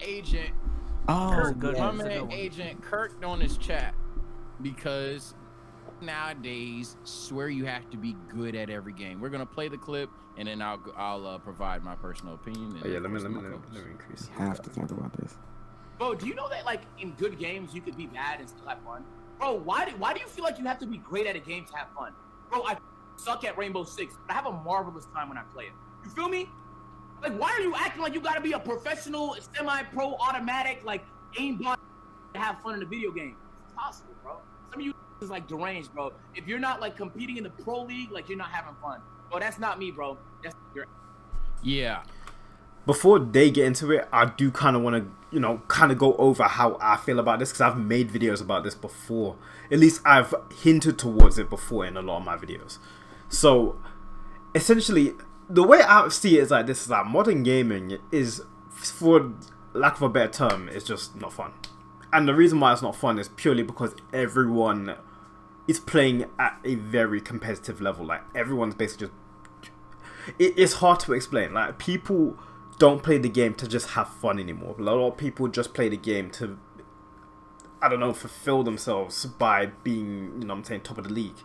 agent Oh, my man agent kirked on his chat because nowadays swear you have to be good at every game. We're gonna play the clip and then I'll provide my personal opinion. And yeah, let me increase. We have to talk about this. Bro, do you know that like in good games you could be bad and still have fun? Bro, why do you feel like you have to be great at a game to have fun? Bro, I suck at Rainbow Six, but I have a marvelous time when I play it. You feel me? Like, why are you acting like you gotta be a professional, semi-pro, automatic, like aimbot to have fun in a video game? It's possible, bro. Some of you is like deranged, bro. If you're not like competing in the pro league, like you're not having fun. Bro, that's not me, bro. That's your. Yeah. Before they get into it, I do kind of want to, kind of go over how I feel about this because I've made videos about this before. At least I've hinted towards it before in a lot of my videos. So, essentially, the way I see it is like this: is like modern gaming is, for lack of a better term, is just not fun. And the reason why it's not fun is purely because everyone is playing at a very competitive level. Like everyone's basically just. It's hard to explain. Like people don't play the game to just have fun anymore. A lot of people just play the game to, I don't know, fulfill themselves by being, top of the league.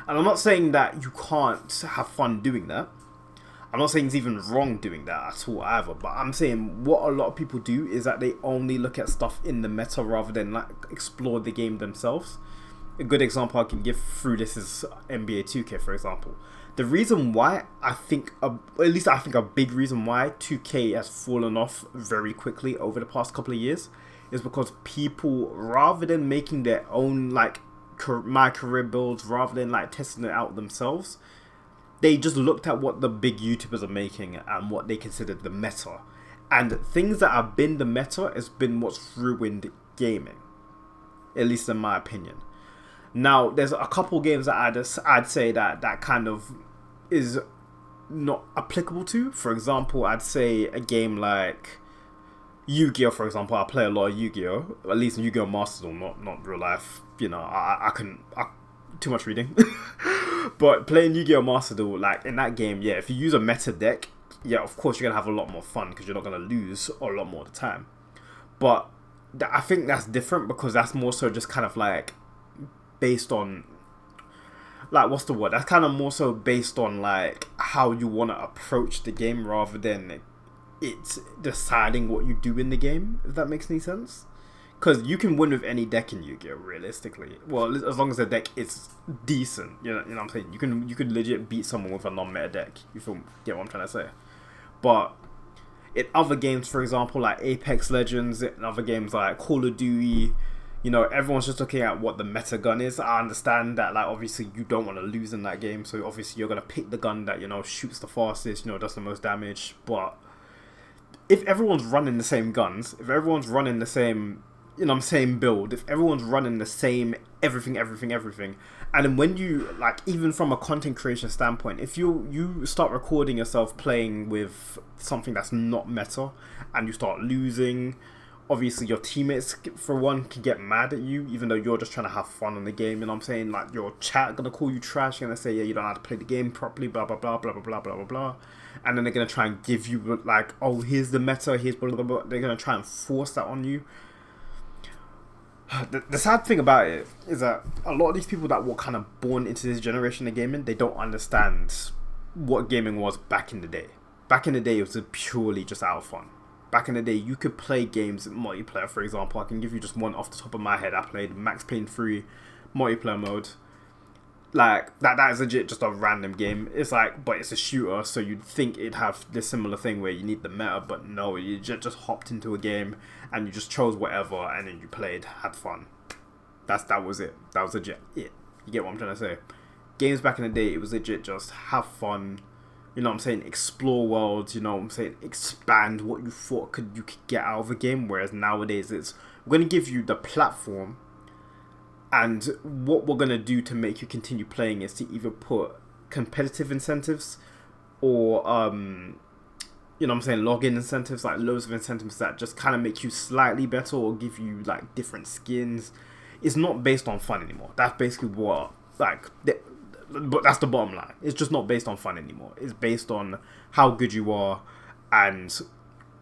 And I'm not saying that you can't have fun doing that. I'm not saying it's even wrong doing that at all either. But I'm saying what a lot of people do is that they only look at stuff in the meta rather than like explore the game themselves. A good example I can give through this is NBA 2K, for example. The reason why I think a big reason why 2K has fallen off very quickly over the past couple of years is because people, rather than making their own like my career builds, rather than like testing it out themselves, they just looked at what the big YouTubers are making and what they considered the meta. And things that have been the meta has been what's ruined gaming, at least in my opinion. Now, there's a couple games that I'd say that kind of is not applicable to. For example, I'd say a game like Yu-Gi-Oh! For example, I play a lot of Yu-Gi-Oh! At least in Yu-Gi-Oh! Masters, not real life. I too much reading. But playing Yu-Gi-Oh! Master Duel, like in that game, yeah, if you use a meta deck, yeah, of course you're gonna have a lot more fun because you're not gonna lose a lot more of the time. But I think that's different because that's more so just kind of like based on, like, what's the word? That's kind of more so based on like how you want to approach the game rather than it's deciding what you do in the game. If that makes any sense. Because you can win with any deck in Yu-Gi-Oh! Realistically. Well, as long as the deck is decent. You know what I'm saying? You can legit beat someone with a non-meta deck. Get what I'm trying to say? But in other games, for example, like Apex Legends, in other games like Call of Duty, everyone's just looking at what the meta gun is. I understand that, like, obviously you don't want to lose in that game. So obviously you're going to pick the gun that, shoots the fastest, does the most damage. But if everyone's running the same guns, if everyone's running the same... same build, if everyone's running the same everything, and then when you, like, even from a content creation standpoint, if you start recording yourself playing with something that's not meta, and you start losing, obviously your teammates, for one, can get mad at you, even though you're just trying to have fun on the game, like, your chat gonna call you trash, gonna say, yeah, you don't know how to play the game properly, blah, blah, blah, blah, blah, blah, blah, blah, blah, and then they're gonna try and give you, like, oh, here's the meta, here's blah, blah, blah, they're gonna try and force that on you. The sad thing about it is that a lot of these people that were kind of born into this generation of gaming, they don't understand what gaming was back in the day. Back in the day, it was purely just out of fun. Back in the day, you could play games multiplayer, for example. I can give you just one off the top of my head. I played Max Payne 3 multiplayer mode. Like, that is legit just a random game. It's like, but it's a shooter, so you'd think it'd have this similar thing where you need the meta, but no, you just hopped into a game and you just chose whatever and then you played, had fun. That was it. That was legit it. You get what I'm trying to say? Games back in the day, it was legit just have fun, explore worlds, expand what you thought you could get out of a game, whereas nowadays it's, we're going to give you the platform, and what we're going to do to make you continue playing is to either put competitive incentives or, login incentives, like loads of incentives that just kind of make you slightly better or give you, like, different skins. It's not based on fun anymore. That's basically what, like, but that's the bottom line. It's just not based on fun anymore. It's based on how good you are and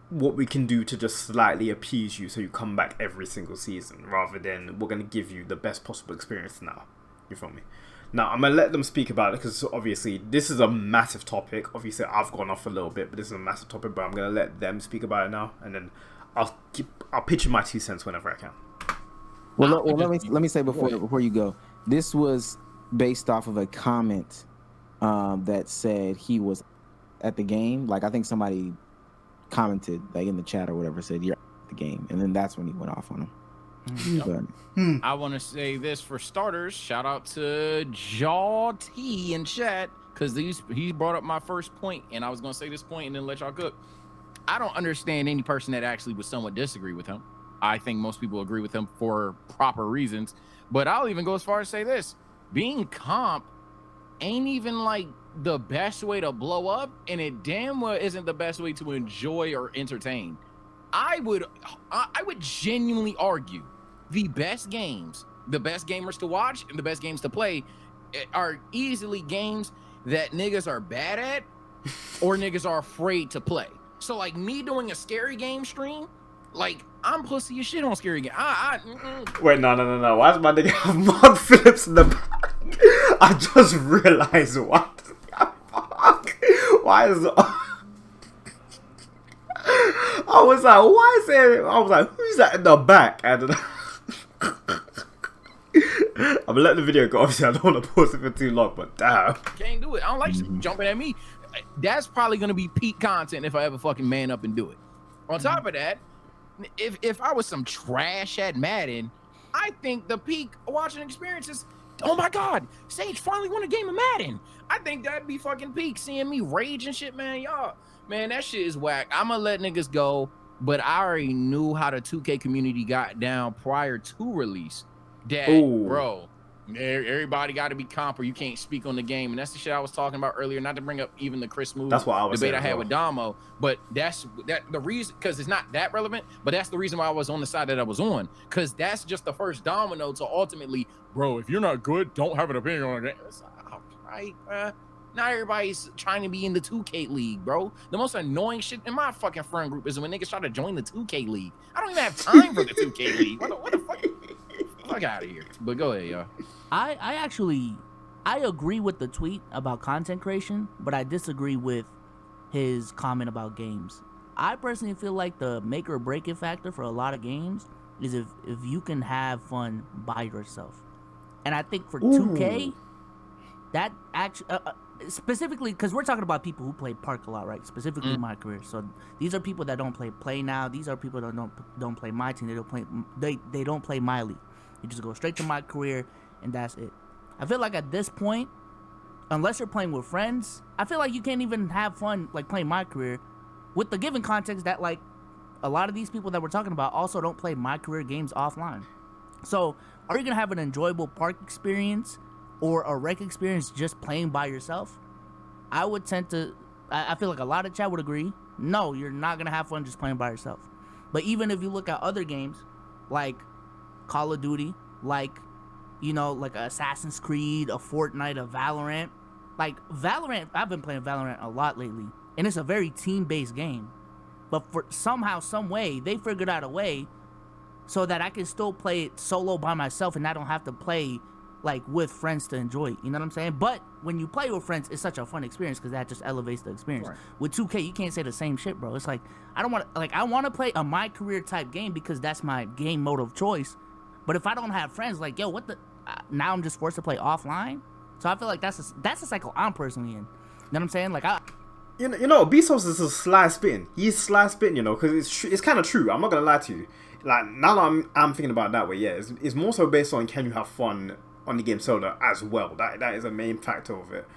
what we can do to just slightly appease you so you come back every single season, rather than we're going to give you the best possible experience now. You feel me? Now, I'm going to let them speak about it, because obviously this is a massive topic. Obviously, I've gone off a little bit, but this is a massive topic, but I'm going to let them speak about it now, and then I'll pitch in my 2 cents whenever I can. Well, let me say before you go, this was based off of a comment that said he was at the game. Like, I think somebody commented, like, in the chat or whatever, said you're at the game, and then that's when he went off on him. But, I want to say this for starters. Shout out to Jaw T in chat, because he brought up my first point, and I was going to say this point and then let y'all cook. I don't understand any person that actually would somewhat disagree with him. I think most people agree with him for proper reasons, but I'll even go as far as say this: being comp ain't even like the best way to blow up, and it damn well isn't the best way to enjoy or entertain. I would genuinely argue the best games, the best gamers to watch, and the best games to play are easily games that niggas are bad at or niggas are afraid to play. So like me doing a scary game stream, like I'm pussy as shit on scary game. Wait, no. Why does my nigga have Mark Phillips in the back? I just realized what the fuck. Why is I was like, why is there? I was like, who's that in the back? And I'm gonna let the video go. Obviously, I don't want to pause it for too long, but damn. Can't do it. I don't like shit jumping at me. That's probably gonna be peak content if I ever fucking man up and do it. On top of that, if I was some trash at Madden, I think the peak watching experience is, oh my god, Sage finally won a game of Madden. I think that'd be fucking peak, seeing me rage and shit, man. Y'all, man, that shit is whack. I'm gonna let niggas go, but I already knew how the 2K community got down prior to release. That, bro, everybody got to be comp or you can't speak on the game. And that's the shit I was talking about earlier, not to bring up even the Chris Smooth debate I had with Damo, but that's the reason, because it's not that relevant, but that's the reason why I was on the side that I was on, because that's just the first domino to ultimately, bro, if you're not good, don't have an opinion on it. All right, now everybody's trying to be in the 2K league, bro. The most annoying shit in my fucking friend group is when niggas try to join the 2K league. I don't even have time for the 2K league. What the fuck? Fuck out of here. But go ahead, y'all. I agree with the tweet about content creation, but I disagree with his comment about games. I personally feel like the make or break it factor for a lot of games is if you can have fun by yourself. And I think for 2K, that actually specifically, because we're talking about people who play Park a lot, right? Specifically in my career. So these are people that don't play now. These are people that don't play my team. They don't play my league. You just go straight to my career, and that's it. I feel like at this point, unless you're playing with friends, I feel like you can't even have fun like playing my career, with the given context that like a lot of these people that we're talking about also don't play my career games offline. So are you gonna have an enjoyable Park experience or a rec experience just playing by yourself? I would tend to, I feel like a lot of chat would agree, no, you're not gonna have fun just playing by yourself. But even if you look at other games like Call of Duty, like, you know, like Assassin's Creed, a Fortnite, a Valorant. Like Valorant, I've been playing Valorant a lot lately, and it's a very team-based game. But for somehow, some way, they figured out a way so that I can still play it solo by myself, and I don't have to play like with friends to enjoy it. You know what I'm saying? But when you play with friends, it's such a fun experience because that just elevates the experience. Right. With 2K, you can't say the same shit, bro. It's like I want to play a my career type game because that's my game mode of choice. But if I don't have friends, like, yo, what the? Now I'm just forced to play offline. So I feel like that's a cycle I'm personally in. You know what I'm saying? Like, you know, Bezos is a sly spin. He's sly spin, you know, because it's kind of true. I'm not gonna lie to you. Like now that I'm thinking about it that way, yeah, it's more so based on can you have fun on the game solo as well. That is a main factor of it.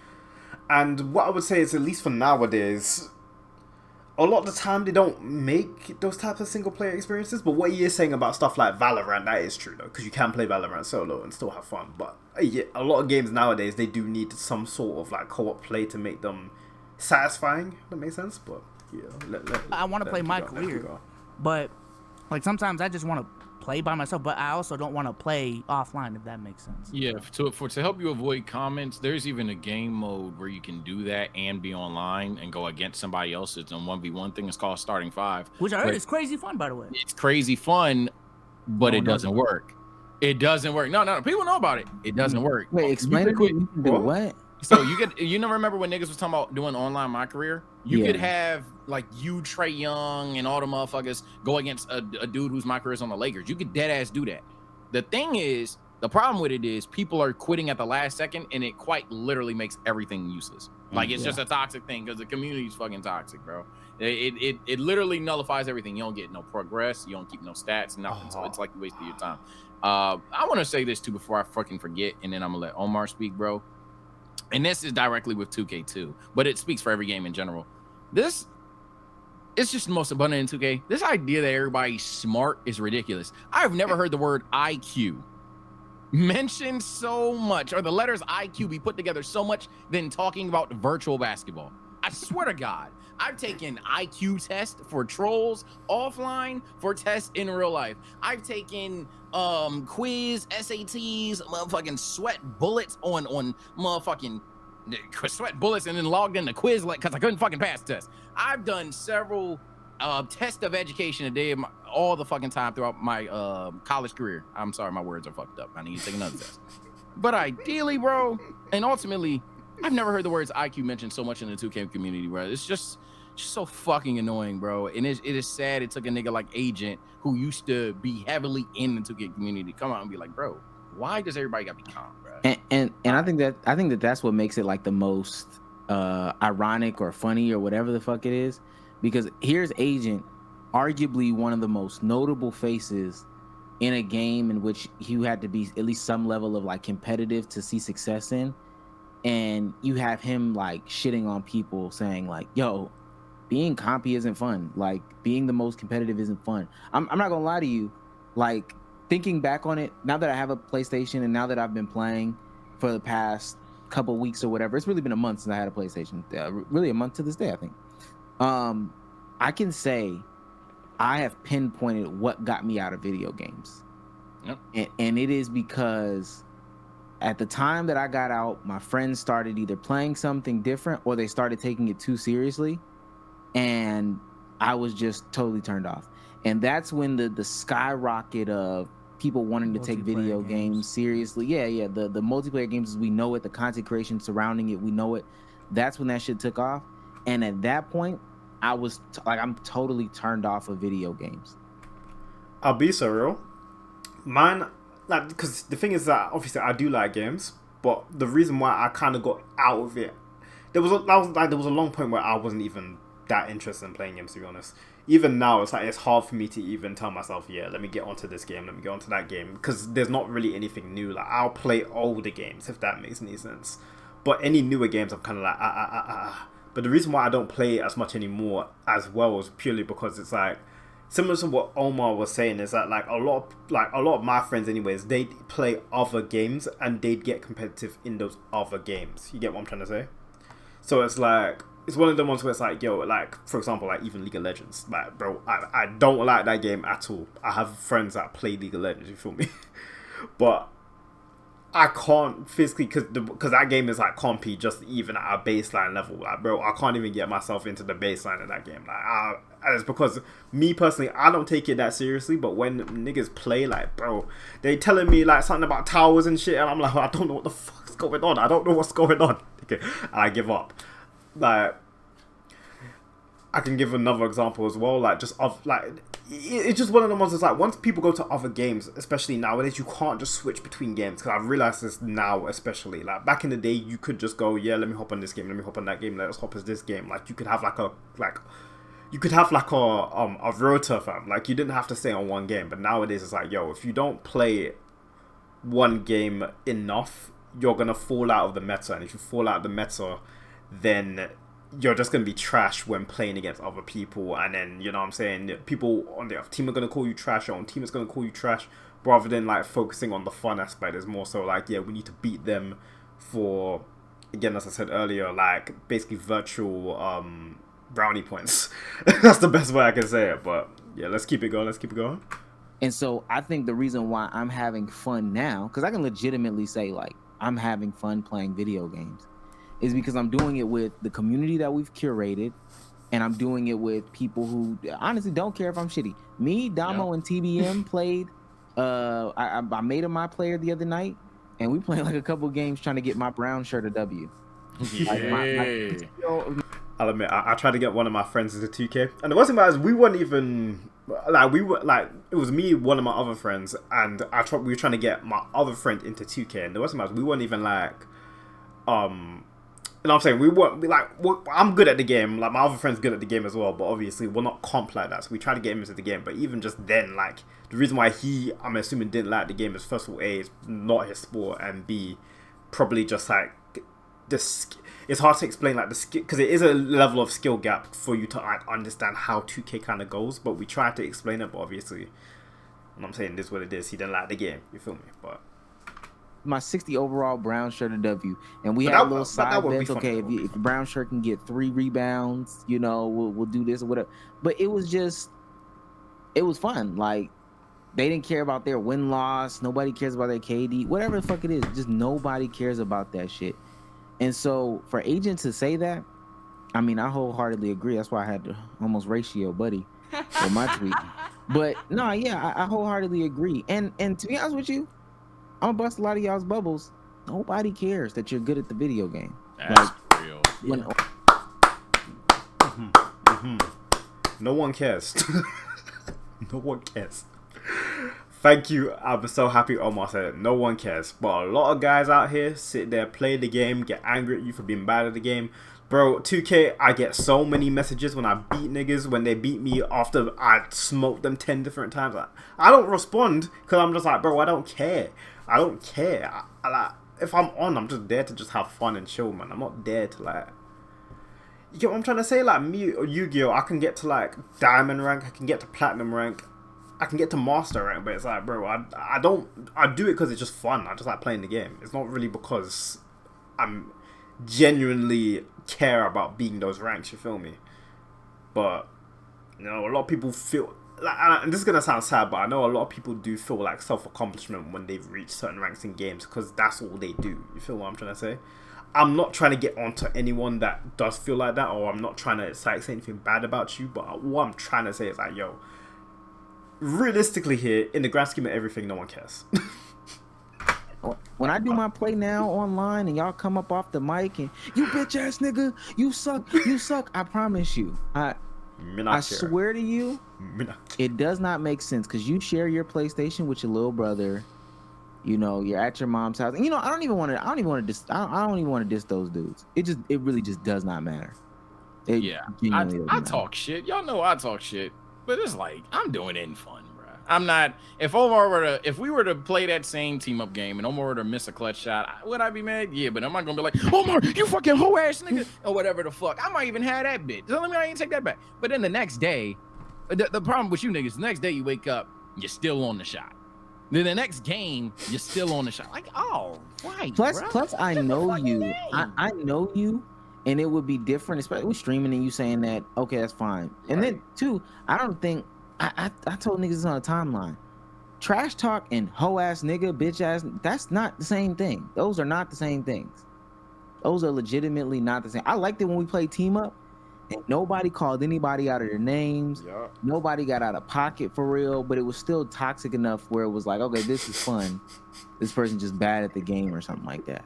And what I would say is, at least for nowadays, a lot of the time they don't make those types of single player experiences. But what you're saying about stuff like Valorant, that is true though, because you can play Valorant solo and still have fun. But yeah, a lot of games nowadays, they do need some sort of like co-op play to make them satisfying. That makes sense. But yeah, I want to play my career, but like sometimes I just want to play by myself, but I also don't want to play offline, if that makes sense. Yeah, to help you avoid comments, there's even a game mode where you can do that and be online and go against somebody else. It's a 1v1 thing. It's called Starting 5. Which I heard But is crazy fun, by the way. it's crazy fun, but No it one knows doesn't about work. It doesn't work. No, people know about it. It doesn't work. Wait, You explain could it. quit- You can do what? So you never remember when niggas was talking about doing online My Career? You could Yeah. have like you, Trey Young, and all the motherfuckers go against a dude whose My Career is on the Lakers. You could dead ass do that. The thing is, the problem with it is people are quitting at the last second, and it quite literally makes everything useless. Like it's just a toxic thing because the community is fucking toxic, bro. It literally nullifies everything. You don't get no progress. You don't keep no stats, nothing. So it's like a waste of your time. I want to say this too before I fucking forget, and then I'm gonna let Omar speak, bro. And this is directly with 2K2, but it speaks for every game in general. It's just the most abundant in 2K. This idea that everybody's smart is ridiculous. I've never heard the word IQ mentioned so much, or the letters IQ be put together so much than talking about virtual basketball. I swear to God, I've taken IQ tests for trolls offline, for tests in real life. I've taken quiz, SATs, motherfucking sweat bullets on motherfucking sweat bullets, and then logged in the quiz like because I couldn't fucking pass the test. I've done several tests of education a day all the fucking time throughout my college career. I'm sorry, my words are fucked up. I need to take another test. But ideally, bro, and ultimately, I've never heard the words IQ mentioned so much in the 2K community, bro. It's just so fucking annoying, bro. And it is sad it took a nigga like Agent, who used to be heavily in the 2K community, to come out and be like, bro, why does everybody gotta be calm, bro? And I think that that's what makes it like the most ironic or funny or whatever the fuck it is, because here's Agent, arguably one of the most notable faces in a game in which you had to be at least some level of like competitive to see success in, and you have him like shitting on people saying like, yo, being compy isn't fun, like being the most competitive isn't fun. I'm not gonna lie to you, like thinking back on it now that I have a PlayStation and now that I've been playing for the past couple weeks or whatever, it's really been a month since I had a PlayStation, really a month to this day, I think. I can say I have pinpointed what got me out of video games. Yep. And it is because at the time that I got out, my friends started either playing something different or they started taking it too seriously, and I was just totally turned off. And that's when the skyrocket of people wanting to take video games seriously. Yeah, the multiplayer games as we know it, the content creation surrounding it, we know it. That's when that shit took off. And at that point, I was I'm totally turned off of video games. I'll be so real. Mine, like, because the thing is that obviously I do like games, but the reason why I kind of got out of it, there was a long point where I wasn't even that interested in playing games, to be honest. Even now, it's like it's hard for me to even tell myself, yeah, let me get onto this game, let me get onto that game, because there's not really anything new. Like, I'll play older games if that makes any sense, but any newer games, I'm kind of like But the reason why I don't play as much anymore as well is purely because it's like similar to what Omar was saying, is that like a lot of my friends anyways, they play other games and they'd get competitive in those other games. You get what I'm trying to say? So it's like it's one of the ones where it's like, yo, like for example, like even League of Legends, like bro, I don't like that game at all. I have friends that play League of Legends, you feel me? But I can't physically, because that game is like compy just even at a baseline level. Like, bro, I can't even get myself into the baseline of that game. Like, and it's because me personally, I don't take it that seriously. But when niggas play, like, bro, they telling me like something about towers and shit, and I'm like, I don't know what the fuck's going on. I don't know what's going on. Okay, and I give up. Like, I can give another example as well. Like, just of like. It's just one of the ones that's like, once people go to other games, especially nowadays, you can't just switch between games. Because I've realized this now, especially. Like, back in the day, you could just go, yeah, let me hop on this game, let me hop on that game, let's hop on this game. Like, you could have a rota, fam. Like, you didn't have to stay on one game. But nowadays, it's like, yo, if you don't play one game enough, you're going to fall out of the meta. And if you fall out of the meta, then you're just going to be trash when playing against other people. And then, you know what I'm saying, people on the other team are going to call you trash, your own team is going to call you trash, rather than like focusing on the fun aspect. It's more so like, yeah, we need to beat them for, again, as I said earlier, like basically virtual brownie points. That's the best way I can say it. But yeah, let's keep it going. And so I think the reason why I'm having fun now, because I can legitimately say like I'm having fun playing video games, is because I'm doing it with the community that we've curated, and I'm doing it with people who honestly don't care if I'm shitty. Me, Damo, and TBM played. I made him my player the other night, and we played like a couple games trying to get my brown shirt a W. I'll admit, I tried to get one of my friends into 2K, and the worst thing about it is we weren't even like it was me, one of my other friends, and we were trying to get my other friend into 2K, and the worst thing about it is we weren't even like, you know what I'm saying, I'm good at the game, like my other friend's good at the game as well, but obviously we're not comp like that, so we tried to get him into the game, but even just then, like, the reason why I'm assuming didn't like the game is, first of all, A, it's not his sport, and B, probably just like it's hard to explain like the skill, because it is a level of skill gap for you to like understand how 2K kind of goes, but we tried to explain it, but obviously, and I'm saying this is what it is, he didn't like the game, you feel me? But my 60 overall brown shirt of W, and we had a little side bets. Okay, if the brown shirt can get 3 rebounds, you know, we'll do this or whatever. But it was fun. Like, they didn't care about their win-loss. Nobody cares about their KD. Whatever the fuck it is, just nobody cares about that shit. And so for Agent to say that, I mean, I wholeheartedly agree. That's why I had to almost ratio Buddy for my tweet. But no, yeah, I wholeheartedly agree. And to be honest with you, I'm gonna bust a lot of y'all's bubbles. Nobody cares that you're good at the video game. That's real. No one cares. No one cares. Thank you. I'm so happy Omar said it. No one cares. But a lot of guys out here sit there, play the game, get angry at you for being bad at the game. Bro, 2K, I get so many messages when I beat niggas, when they beat me after I smoked them 10 different times. I don't respond because I'm just like, bro, I don't care. I don't care. If I'm on, I'm just there to just have fun and chill, man. I'm not there to like... You get what I'm trying to say? Like me or Yu-Gi-Oh, I can get to like diamond rank, I can get to platinum rank, I can get to master rank, but it's like, bro, I do it because it's just fun. I just like playing the game. It's not really because I'm genuinely care about beating those ranks, you feel me? But, you know, a lot of people feel like, and this is gonna sound sad, but I know a lot of people do feel like self-accomplishment when they've reached certain ranks in games because that's all they do. You feel what I'm trying to say? I'm not trying to get onto anyone that does feel like that, or I'm not trying to say anything bad about you, but what I'm trying to say is like, yo, realistically here, in the grand scheme of everything, no one cares. When I do my play now online and y'all come up off the mic and you bitch ass nigga, you suck, I promise you, I swear to you, it does not make sense because you share your PlayStation with your little brother. You know, you're at your mom's house, and you know, I don't even want to diss those dudes. It really just does not matter. I talk shit. Y'all know I talk shit, but it's like I'm doing it in fun, bro. I'm not. If we were to play that same team up game and Omar were to miss a clutch shot, would I be mad? Yeah, but I'm not gonna be like, Omar, you fucking hoe ass nigga, or whatever the fuck. I might even have that bit. So let me ain't take that back. But then the next day, the problem with you niggas, the next day you wake up, you're still on the shot. Then the next game, you're still on the shot. Like, oh, right. Plus, I know you. I know you, and it would be different, especially with streaming and you saying that. Okay, that's fine. And then two, I don't think I told niggas on a timeline. Trash talk and hoe ass nigga, bitch ass. That's not the same thing. Those are not the same things. Those are legitimately not the same. I liked it when we played team up. And nobody called anybody out of their names. Yeah. Nobody got out of pocket for real, but it was still toxic enough where it was like, okay, this is fun. This person's just bad at the game or something like that.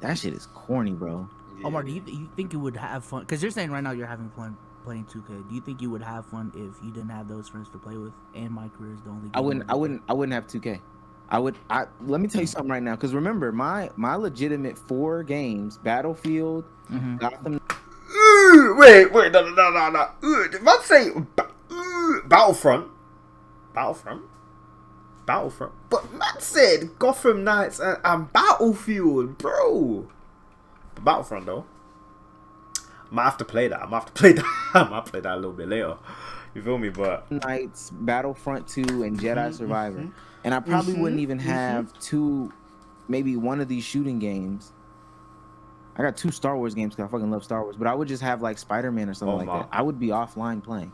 That shit is corny, bro. Yeah. Omar, do you think you would have fun? Because you're saying right now you're having fun playing 2K. Do you think you would have fun if you didn't have those friends to play with? And my career is the only game. I wouldn't have 2K. Let me tell you something right now, because remember my legitimate 4 games: Battlefield, Gotham. Wait, no. If I say Battlefront. But Matt said Gotham Knights and Battlefield, bro. But Battlefront though, I might have to play that. I might play that a little bit later. You feel me? But Knights, Battlefront 2, and Jedi Survivor. And I probably wouldn't even have maybe one of these shooting games. I got 2 Star Wars games because I fucking love Star Wars, but I would just have like Spider-Man or something like that. I would be offline playing.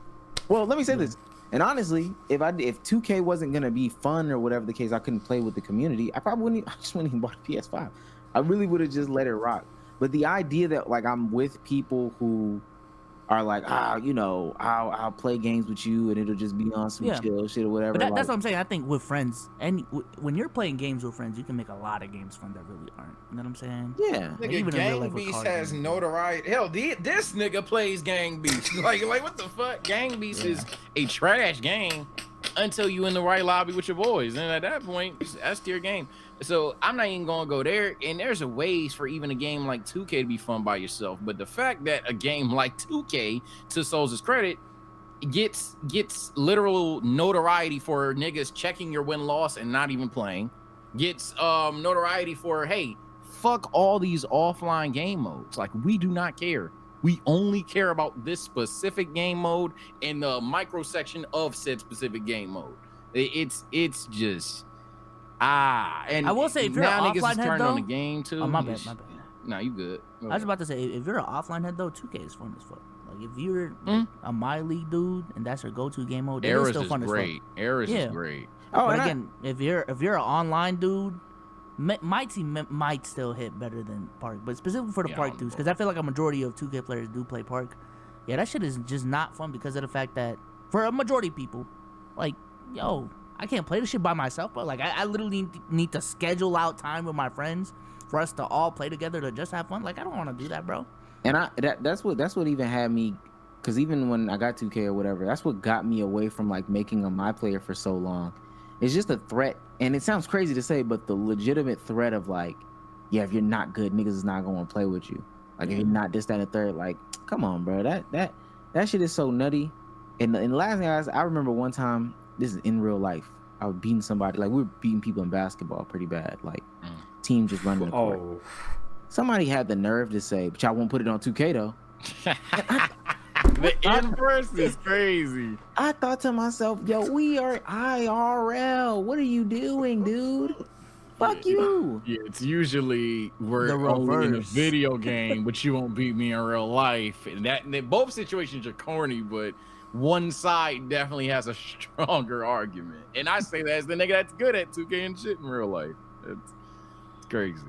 Well, let me say this. And honestly, if 2K wasn't gonna be fun or whatever the case, I couldn't play with the community. I probably wouldn't. I just wouldn't even bought a PS5. I really would have just let it rock. But the idea that like I'm with people who are like, you know, I'll play games with you and it'll just be on some chill shit or whatever. But that's what I'm saying. I think with friends, and when you're playing games with friends, you can make a lot of games fun that really aren't. You know what I'm saying? Yeah. Like, Nigga, even in real Gang life with Beast card has games. notoriety. Hell, this nigga plays Gang Beast. like what the fuck? Gang Beast is a trash game until you in the right lobby with your boys, and at that point, that's your game. So I'm not even gonna go there. And there's a ways for even a game like 2K to be fun by yourself. But the fact that a game like 2K, to Souls' credit, gets literal notoriety for niggas checking your win-loss and not even playing, gets notoriety for, hey, fuck all these offline game modes. Like, we do not care. We only care about this specific game mode and the micro section of said specific game mode. It's just and I will say, if you're now an niggas offline is head, turning though, on the game too. oh, my bad. Nah, you good. I was about to say, if you're an offline head though, 2K is fun as fuck. Like if you're a My League dude and that's your go-to game mode, that is Eras still is fun great. as fuck. Eras Yeah. is great. Oh, But and again, if you're an online dude, my team might still hit better than Park, but specifically for the Yeah, Park dudes, because I feel like a majority of 2K players do play Park. Yeah, that shit is just not fun because of the fact that for a majority of people, like, yo, I can't play this shit by myself, but like I literally need to schedule out time with my friends for us to all play together to just have fun. Like I don't want to do that, bro. And that's what even had me, because even when I got 2K or whatever, that's what got me away from like making a My Player for so long. It's just a threat, and it sounds crazy to say, but the legitimate threat of like, yeah, if you're not good, niggas is not going to play with you. Like if you're not this, that, and the third, like, come on, bro, that shit is so nutty. And the last thing I remember one time, this is in real life, I was beating somebody, like we were beating people in basketball pretty bad, like team just running the court. Oh, Somebody had the nerve to say, but y'all won't put it on 2K though. The inverse is crazy. I thought to myself, yo, we are IRL. What are you doing, dude? Fuck you. Yeah, it's usually we're The only in a reverse. video game, but you won't beat me in real life. And both situations are corny, but one side definitely has a stronger argument. And I say that as the nigga that's good at 2K and shit in real life. It's crazy.